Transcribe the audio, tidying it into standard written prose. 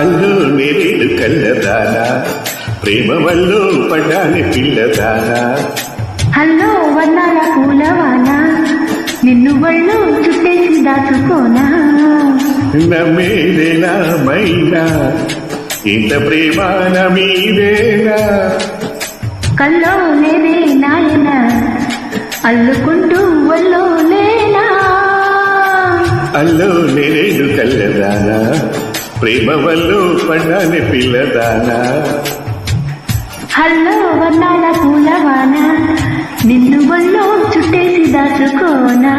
అల్లు నేరేడు కళ్ళదానా ప్రేమ వల్లు పడ్డాని పిల్లదానా. హల్లో వర్ణాల పూలవానా నిన్ను వళ్ళు చుట్టేసి దాచుకోనా. నమ్మేదేనా మైనా ఇంత ప్రేమ మీదేనా. కల్లో లేదే నాయన అల్లుకుంటూ వల్లో లేనా. అల్లు నేరేడు కళ్ళదానా ప్రేమ వల్లు పడ్డాని పిల్లదానా. హల్లో వర్ణాల పూలవాన నిన్ను వల్లో చుట్టేసి దాచుకోనా.